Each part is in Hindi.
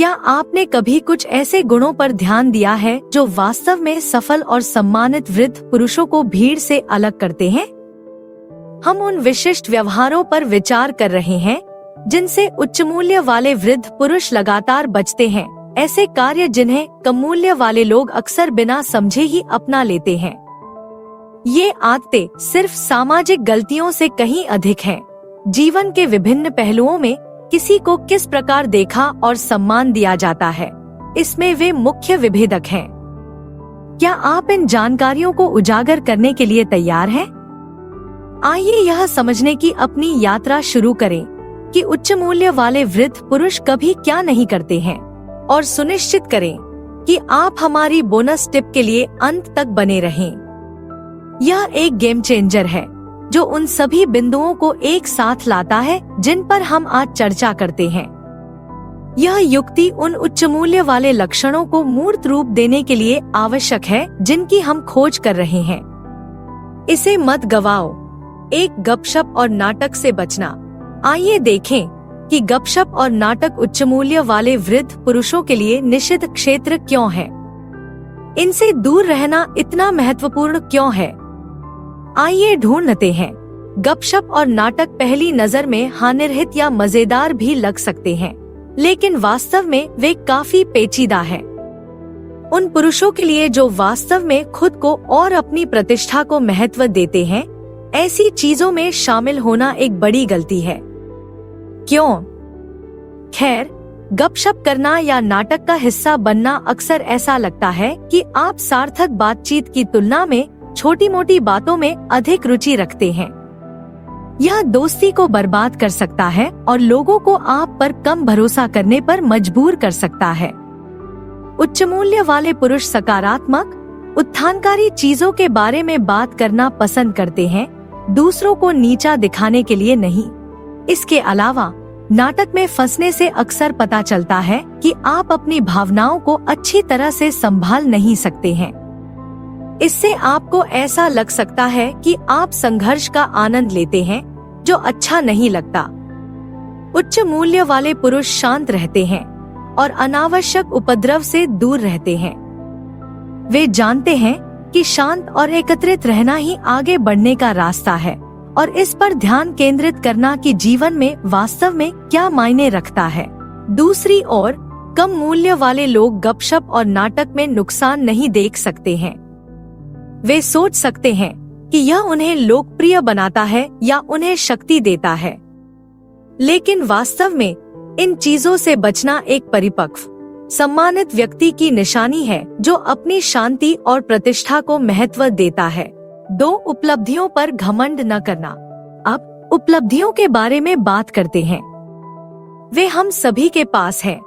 क्या आपने कभी कुछ ऐसे गुणों पर ध्यान दिया है जो वास्तव में सफल और सम्मानित वृद्ध पुरुषों को भीड़ से अलग करते हैं? हम उन विशिष्ट व्यवहारों पर विचार कर रहे हैं जिनसे उच्च मूल्य वाले वृद्ध पुरुष लगातार बचते हैं, ऐसे कार्य जिन्हें कम मूल्य वाले लोग अक्सर बिना समझे ही अपना लेते हैं। ये आदतें सिर्फ सामाजिक गलतियों से कहीं अधिक हैं। जीवन के विभिन्न पहलुओं में किसी को किस प्रकार देखा और सम्मान दिया जाता है, इसमें वे मुख्य विभेदक हैं। क्या आप इन जानकारियों को उजागर करने के लिए तैयार हैं? आइए यह समझने की अपनी यात्रा शुरू करें कि उच्च मूल्य वाले वृद्ध पुरुष कभी क्या नहीं करते हैं, और सुनिश्चित करें कि आप हमारी बोनस टिप के लिए अंत तक बने रहें। यह एक गेम चेंजर है जो उन सभी बिंदुओं को एक साथ लाता है जिन पर हम आज चर्चा करते हैं। यह युक्ति उन उच्च मूल्य वाले लक्षणों को मूर्त रूप देने के लिए आवश्यक है जिनकी हम खोज कर रहे हैं। इसे मत गवाओ। एक गपशप और नाटक से बचना। आइए देखें कि गपशप और नाटक उच्च मूल्य वाले वृद्ध पुरुषों के लिए निषिद्ध क्षेत्र क्यों है। इनसे दूर रहना इतना महत्वपूर्ण क्यों है? आइए ढूंढते हैं। गपशप और नाटक पहली नजर में हानिरहित या मजेदार भी लग सकते हैं, लेकिन वास्तव में वे काफी पेचीदा हैं। उन पुरुषों के लिए जो वास्तव में खुद को और अपनी प्रतिष्ठा को महत्व देते हैं, ऐसी चीजों में शामिल होना एक बड़ी गलती है। क्यों? खैर, गपशप करना या नाटक का हिस्सा बनना अक्सर ऐसा लगता है कि आप सार्थक बातचीत की तुलना में छोटी मोटी बातों में अधिक रुचि रखते हैं। यह दोस्ती को बर्बाद कर सकता है और लोगों को आप पर कम भरोसा करने पर मजबूर कर सकता है। उच्च मूल्य वाले पुरुष सकारात्मक, उत्थानकारी चीजों के बारे में बात करना पसंद करते हैं, दूसरों को नीचा दिखाने के लिए नहीं। इसके अलावा नाटक में फंसने से अक्सर पता चलता है कि आप अपनी भावनाओं को अच्छी तरह से संभाल नहीं सकते हैं। इससे आपको ऐसा लग सकता है कि आप संघर्ष का आनंद लेते हैं, जो अच्छा नहीं लगता। उच्च मूल्य वाले पुरुष शांत रहते हैं और अनावश्यक उपद्रव से दूर रहते हैं। वे जानते हैं कि शांत और एकत्रित रहना ही आगे बढ़ने का रास्ता है, और इस पर ध्यान केंद्रित करना कि जीवन में वास्तव में क्या मायने रखता है। दूसरी ओर, कम मूल्य वाले लोग गपशप और नाटक में नुकसान नहीं देख सकते हैं। वे सोच सकते हैं कि यह उन्हें लोकप्रिय बनाता है या उन्हें शक्ति देता है, लेकिन वास्तव में इन चीजों से बचना एक परिपक्व, सम्मानित व्यक्ति की निशानी है जो अपनी शांति और प्रतिष्ठा को महत्व देता है। 2 उपलब्धियों पर घमंड न करना। अब उपलब्धियों के बारे में बात करते हैं। वे हम सभी के पास हैं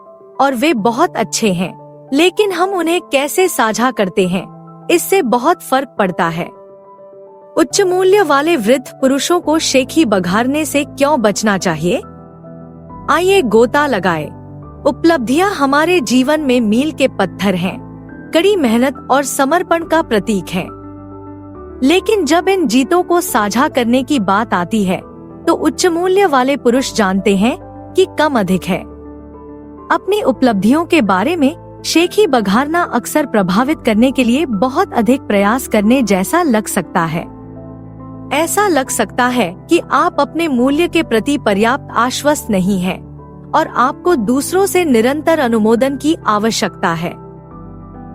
और वे बहुत अच्छे हैं, लेकिन हम उन्हें कैसे साझा करते हैं, इससे बहुत फर्क पड़ता है। उच्च मूल्य वाले वृद्ध पुरुषों को शेखी बघारने से क्यों बचना चाहिए? आइए गोता लगाए। उपलब्धियां हमारे जीवन में मील के पत्थर हैं, कड़ी मेहनत और समर्पण का प्रतीक हैं। लेकिन जब इन जीतों को साझा करने की बात आती है, तो उच्च मूल्य वाले पुरुष जानते हैं कि कम अधिक है। अपनी उपलब्धियों के बारे में शेखी बघारना अक्सर प्रभावित करने के लिए बहुत अधिक प्रयास करने जैसा लग सकता है। ऐसा लग सकता है कि आप अपने मूल्य के प्रति पर्याप्त आश्वस्त नहीं हैं और आपको दूसरों से निरंतर अनुमोदन की आवश्यकता है।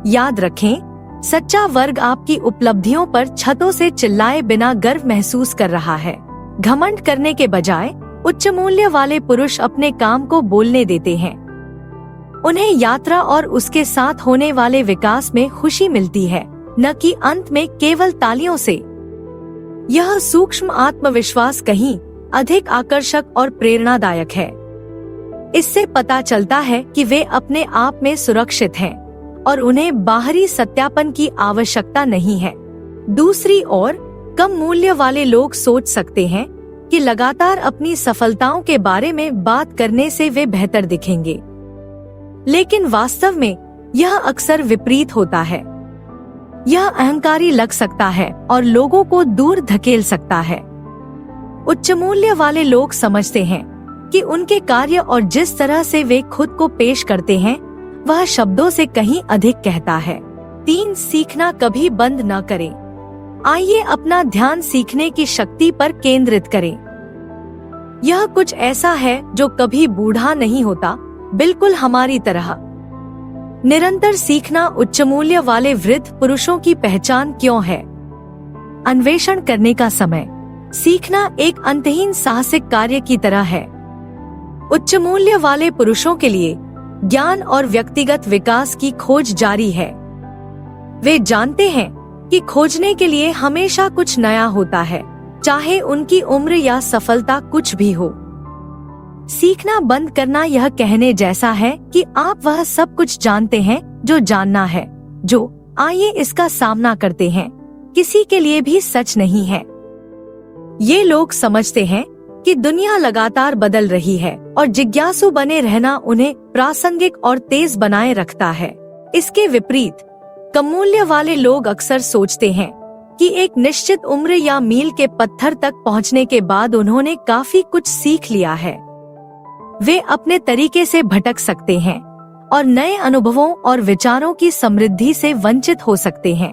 याद रखें, सच्चा वर्ग आपकी उपलब्धियों पर छतों से चिल्लाए बिना गर्व महसूस कर रहा है। घमंड करने के बजाय उच्च मूल्य वाले पुरुष अपने काम को बोलने देते हैं। उन्हें यात्रा और उसके साथ होने वाले विकास में खुशी मिलती है, न कि अंत में केवल तालियों से। यह सूक्ष्म आत्मविश्वास कहीं अधिक आकर्षक और प्रेरणादायक है। इससे पता चलता है कि वे अपने आप में सुरक्षित हैं और उन्हें बाहरी सत्यापन की आवश्यकता नहीं है। दूसरी ओर, कम मूल्य वाले लोग सोच सकते हैं कि लगातार अपनी सफलताओं के बारे में बात करने से वे बेहतर दिखेंगे, लेकिन वास्तव में यह अक्सर विपरीत होता है। यह अहंकारी लग सकता है और लोगों को दूर धकेल सकता है। उच्च मूल्य वाले लोग समझते हैं कि उनके कार्य और जिस तरह से वे खुद को पेश करते हैं वह शब्दों से कहीं अधिक कहता है। 3. सीखना कभी बंद न करें। आइए अपना ध्यान सीखने की शक्ति पर केंद्रित करें। यह कुछ ऐसा है जो कभी बूढ़ा नहीं होता, बिल्कुल हमारी तरह। निरंतर सीखना उच्च मूल्य वाले वृद्ध पुरुषों की पहचान क्यों है? अन्वेषण करने का समय। सीखना एक अंतहीन साहसिक कार्य की तरह है। उच्च मूल्य वाले पुरुषों के लिए ज्ञान और व्यक्तिगत विकास की खोज जारी है। वे जानते हैं कि खोजने के लिए हमेशा कुछ नया होता है, चाहे उनकी उम्र या सफलता कुछ भी हो। सीखना बंद करना यह कहने जैसा है कि आप वह सब कुछ जानते हैं जो जानना है, जो आइए इसका सामना करते हैं, किसी के लिए भी सच नहीं है। ये लोग समझते हैं कि दुनिया लगातार बदल रही है और जिज्ञासु बने रहना उन्हें प्रासंगिक और तेज बनाए रखता है। इसके विपरीत कम मूल्य वाले लोग अक्सर सोचते हैं कि एक निश्चित उम्र या मील के पत्थर तक पहुंचने के बाद उन्होंने काफी कुछ सीख लिया है। वे अपने तरीके से भटक सकते हैं और नए अनुभवों और विचारों की समृद्धि से वंचित हो सकते हैं।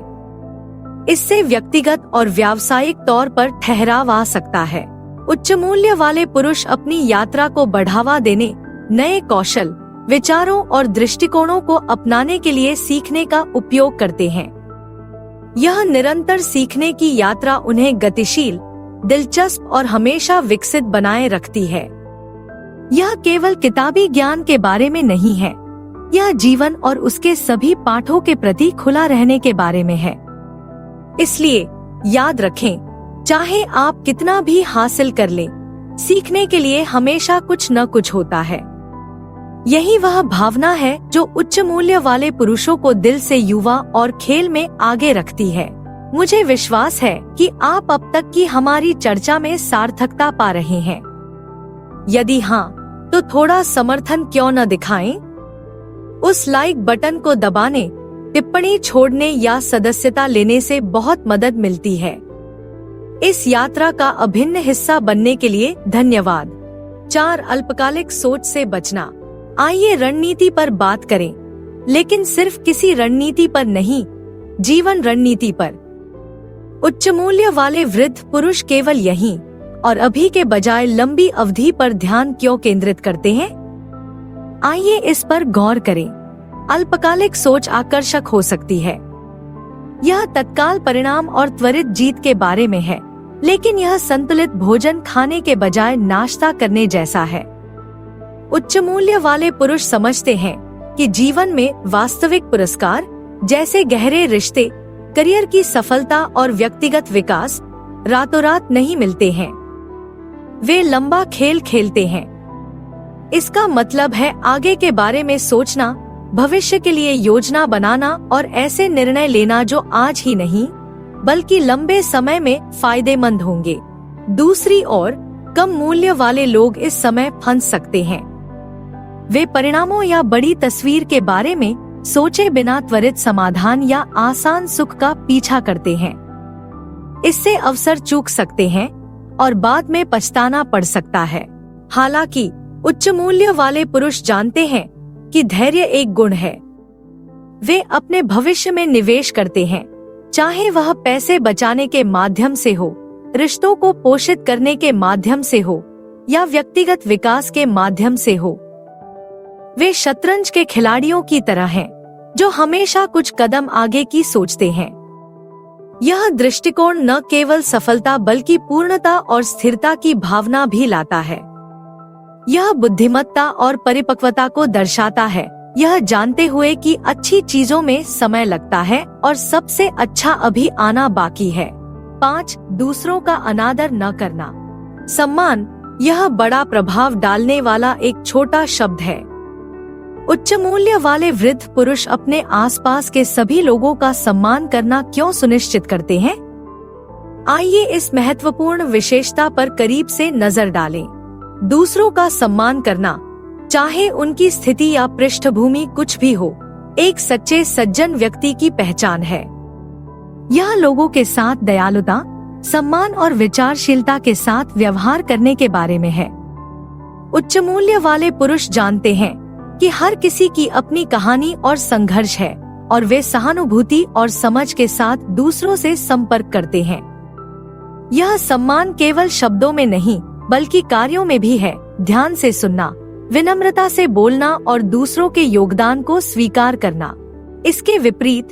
इससे व्यक्तिगत और व्यावसायिक तौर पर ठहराव आ सकता है। उच्च मूल्य वाले पुरुष अपनी यात्रा को बढ़ावा देने, नए कौशल, विचारों और दृष्टिकोणों को अपनाने के लिए सीखने का उपयोग करते हैं। यह निरंतर सीखने की यात्रा उन्हें गतिशील, दिलचस्प और हमेशा विकसित बनाए रखती है। यह केवल किताबी ज्ञान के बारे में नहीं है, यह जीवन और उसके सभी पाठों के प्रति खुला रहने के बारे में है। इसलिए याद रखें, चाहे आप कितना भी हासिल कर लें, सीखने के लिए हमेशा कुछ न कुछ होता है। यही वह भावना है जो उच्च मूल्य वाले पुरुषों को दिल से युवा और खेल में आगे रखती है। मुझे विश्वास है कि आप अब तक की हमारी चर्चा में सार्थकता पा रहे हैं। यदि हाँ, तो थोड़ा समर्थन क्यों न दिखाएं? उस लाइक बटन को दबाने, टिप्पणी छोड़ने या सदस्यता लेने से बहुत मदद मिलती है। इस यात्रा का अभिन्न हिस्सा बनने के लिए धन्यवाद। 4. अल्पकालिक सोच से बचना। आइए रणनीति पर बात करें, लेकिन सिर्फ किसी रणनीति पर नहीं, जीवन रणनीति पर। उच्च मूल्य वाले वृद्ध पुरुष केवल यहीं और अभी के बजाय लंबी अवधि पर ध्यान क्यों केंद्रित करते हैं? आइए इस पर गौर करें। अल्पकालिक सोच आकर्षक हो सकती है। यह तत्काल परिणाम और त्वरित जीत के बारे में है, लेकिन यह संतुलित भोजन खाने के बजाय नाश्ता करने जैसा है। उच्च मूल्य वाले पुरुष समझते हैं कि जीवन में वास्तविक पुरस्कार, जैसे गहरे रिश्ते, करियर की सफलता और व्यक्तिगत विकास, रातों रात नहीं मिलते हैं। वे लंबा खेल खेलते हैं। इसका मतलब है आगे के बारे में सोचना, भविष्य के लिए योजना बनाना और ऐसे निर्णय लेना जो आज ही नहीं बल्कि लंबे समय में फायदेमंद होंगे। दूसरी ओर कम मूल्य वाले लोग इस समय फंस सकते हैं। वे परिणामों या बड़ी तस्वीर के बारे में सोचे बिना त्वरित समाधान या आसान सुख का पीछा करते हैं। इससे अवसर चूक सकते हैं और बाद में पछताना पड़ सकता है। हालांकि उच्च मूल्य वाले पुरुष जानते हैं कि धैर्य एक गुण है। वे अपने भविष्य में निवेश करते हैं, चाहे वह पैसे बचाने के माध्यम से हो, रिश्तों को पोषित करने के माध्यम से हो या व्यक्तिगत विकास के माध्यम से हो। वे शतरंज के खिलाड़ियों की तरह हैं, जो हमेशा कुछ कदम आगे की सोचते हैं। यह दृष्टिकोण न केवल सफलता बल्कि पूर्णता और स्थिरता की भावना भी लाता है। यह बुद्धिमत्ता और परिपक्वता को दर्शाता है, यह जानते हुए कि अच्छी चीजों में समय लगता है और सबसे अच्छा अभी आना बाकी है। 5. दूसरों का अनादर न करना। सम्मान, यह बड़ा प्रभाव डालने वाला एक छोटा शब्द है। उच्च मूल्य वाले वृद्ध पुरुष अपने आसपास के सभी लोगों का सम्मान करना क्यों सुनिश्चित करते हैं? आइए इस महत्वपूर्ण विशेषता पर करीब से नजर डालें। दूसरों का सम्मान करना, चाहे उनकी स्थिति या पृष्ठभूमि कुछ भी हो, एक सच्चे सज्जन व्यक्ति की पहचान है। यह लोगों के साथ दयालुता, सम्मान और विचारशीलता के साथ व्यवहार करने के बारे में है। उच्च मूल्य वाले पुरुष जानते हैं कि हर किसी की अपनी कहानी और संघर्ष है और वे सहानुभूति और समझ के साथ दूसरों से संपर्क करते हैं। यह सम्मान केवल शब्दों में नहीं बल्कि कार्यों में भी है। ध्यान से सुनना, विनम्रता से बोलना और दूसरों के योगदान को स्वीकार करना। इसके विपरीत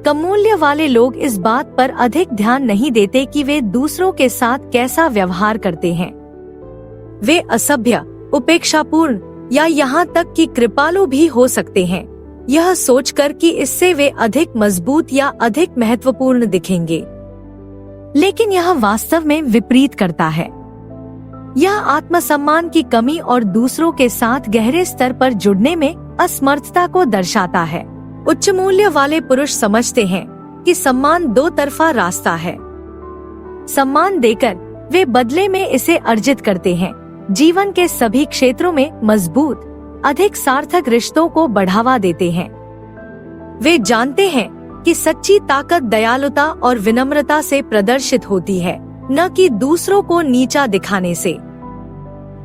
कम मूल्य वाले लोग इस बात पर अधिक ध्यान नहीं देते कि वे दूसरों के साथ कैसा व्यवहार करते हैं। वे असभ्य, उपेक्षापूर्ण या यहाँ तक कि कृपालु भी हो सकते हैं, यह सोचकर कि इससे वे अधिक मजबूत या अधिक महत्वपूर्ण दिखेंगे। लेकिन यह वास्तव में विपरीत करता है। यह आत्मसम्मान की कमी और दूसरों के साथ गहरे स्तर पर जुड़ने में असमर्थता को दर्शाता है। उच्च मूल्य वाले पुरुष समझते हैं कि सम्मान दो तरफा रास्ता है। सम्मान देकर वे बदले में इसे अर्जित करते हैं। जीवन के सभी क्षेत्रों में मजबूत, अधिक सार्थक रिश्तों को बढ़ावा देते हैं। वे जानते हैं कि सच्ची ताकत दयालुता और विनम्रता से प्रदर्शित होती है, न कि दूसरों को नीचा दिखाने से।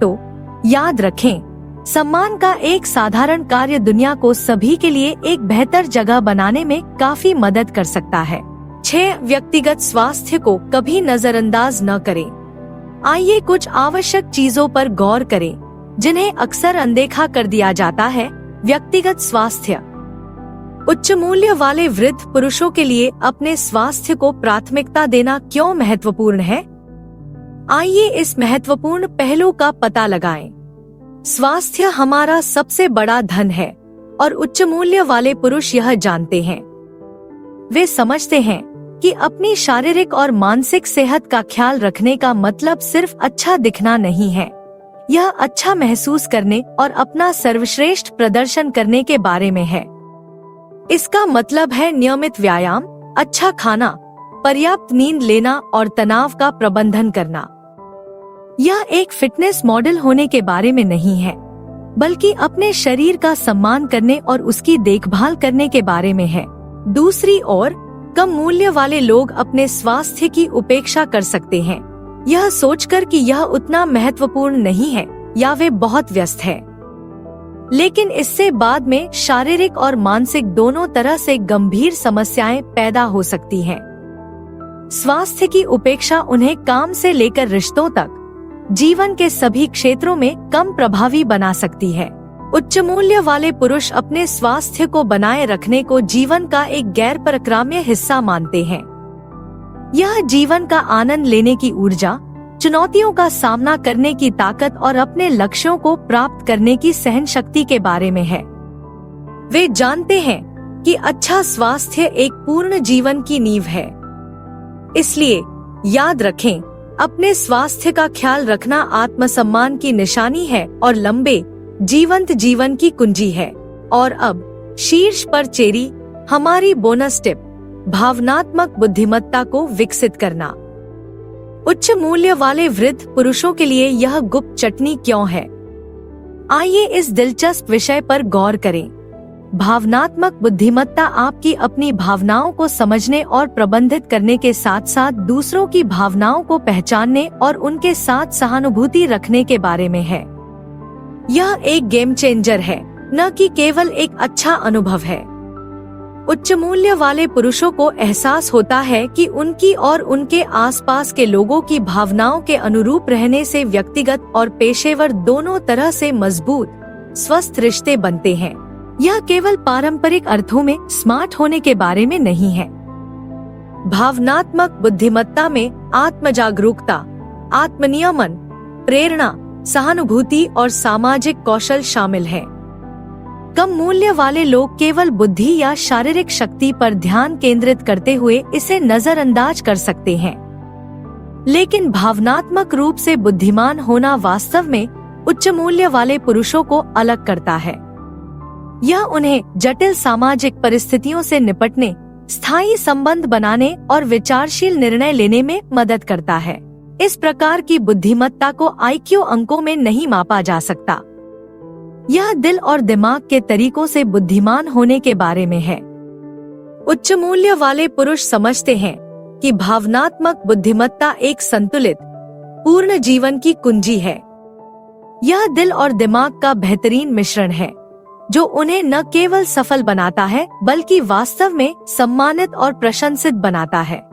तो याद रखें, सम्मान का एक साधारण कार्य दुनिया को सभी के लिए एक बेहतर जगह बनाने में काफी मदद कर सकता है। 6. व्यक्तिगत स्वास्थ्य को कभी नजरअंदाज न करें। आइए कुछ आवश्यक चीजों पर गौर करें जिन्हें अक्सर अनदेखा कर दिया जाता है। व्यक्तिगत स्वास्थ्य। उच्च मूल्य वाले वृद्ध पुरुषों के लिए अपने स्वास्थ्य को प्राथमिकता देना क्यों महत्वपूर्ण है? आइए इस महत्वपूर्ण पहलू का पता लगाएं। स्वास्थ्य हमारा सबसे बड़ा धन है और उच्च मूल्य वाले पुरुष यह जानते हैं। वे समझते हैं कि अपनी शारीरिक और मानसिक सेहत का ख्याल रखने का मतलब सिर्फ अच्छा दिखना नहीं है। यह अच्छा महसूस करने और अपना सर्वश्रेष्ठ प्रदर्शन करने के बारे में है। इसका मतलब है नियमित व्यायाम, अच्छा खाना, पर्याप्त नींद लेना और तनाव का प्रबंधन करना। यह एक फिटनेस मॉडल होने के बारे में नहीं है, बल्कि अपने शरीर का सम्मान करने और उसकी देखभाल करने के बारे में है। दूसरी ओर, कम मूल्य वाले लोग अपने स्वास्थ्य की उपेक्षा कर सकते हैं, यह सोचकर कि यह उतना महत्वपूर्ण नहीं है या वे बहुत व्यस्त है। लेकिन इससे बाद में शारीरिक और मानसिक दोनों तरह से गंभीर समस्याएं पैदा हो सकती हैं। स्वास्थ्य की उपेक्षा उन्हें काम से लेकर रिश्तों तक, जीवन के सभी क्षेत्रों में कम प्रभावी बना सकती है। उच्च मूल्य वाले पुरुष अपने स्वास्थ्य को बनाए रखने को जीवन का एक गैर परक्राम्य हिस्सा मानते हैं। यह जीवन का आनंद लेने की ऊर्जा, चुनौतियों का सामना करने की ताकत और अपने लक्ष्यों को प्राप्त करने की सहन शक्ति के बारे में है। वे जानते हैं कि अच्छा स्वास्थ्य एक पूर्ण जीवन की नींव है। इसलिए याद रखें, अपने स्वास्थ्य का ख्याल रखना आत्मसम्मान की निशानी है और लंबे जीवंत जीवन की कुंजी है। और अब शीर्ष पर चेरी, हमारी बोनस टिप, भावनात्मक बुद्धिमत्ता को विकसित करना। उच्च मूल्य वाले वृद्ध पुरुषों के लिए यह गुप्त चटनी क्यों है? आइए इस दिलचस्प विषय पर गौर करें। भावनात्मक बुद्धिमत्ता आपकी अपनी भावनाओं को समझने और प्रबंधित करने के साथ साथ दूसरों की भावनाओं को पहचानने और उनके साथ सहानुभूति रखने के बारे में है। यह एक गेम चेंजर है, न कि केवल एक अच्छा अनुभव है। उच्च मूल्य वाले पुरुषों को एहसास होता है कि उनकी और उनके आसपास के लोगों की भावनाओं के अनुरूप रहने से व्यक्तिगत और पेशेवर दोनों तरह से मजबूत, स्वस्थ रिश्ते बनते हैं। यह केवल पारंपरिक अर्थों में स्मार्ट होने के बारे में नहीं है। भावनात्मक बुद्धिमत्ता में आत्मजागरूकता, आत्मनियमन, प्रेरणा, सहानुभूति और सामाजिक कौशल शामिल है। कम मूल्य वाले लोग केवल बुद्धि या शारीरिक शक्ति पर ध्यान केंद्रित करते हुए इसे नजरअंदाज कर सकते हैं, लेकिन भावनात्मक रूप से बुद्धिमान होना वास्तव में उच्च मूल्य वाले पुरुषों को अलग करता है। यह उन्हें जटिल सामाजिक परिस्थितियों से निपटने, स्थायी संबंध बनाने और विचारशील निर्णय लेने में मदद करता है। इस प्रकार की बुद्धिमत्ता को IQ अंकों में नहीं मापा जा सकता। यह दिल और दिमाग के तरीकों से बुद्धिमान होने के बारे में है। उच्च मूल्य वाले पुरुष समझते हैं कि भावनात्मक बुद्धिमत्ता एक संतुलित, पूर्ण जीवन की कुंजी है। यह दिल और दिमाग का बेहतरीन मिश्रण है जो उन्हें न केवल सफल बनाता है बल्कि वास्तव में सम्मानित और प्रशंसित बनाता है।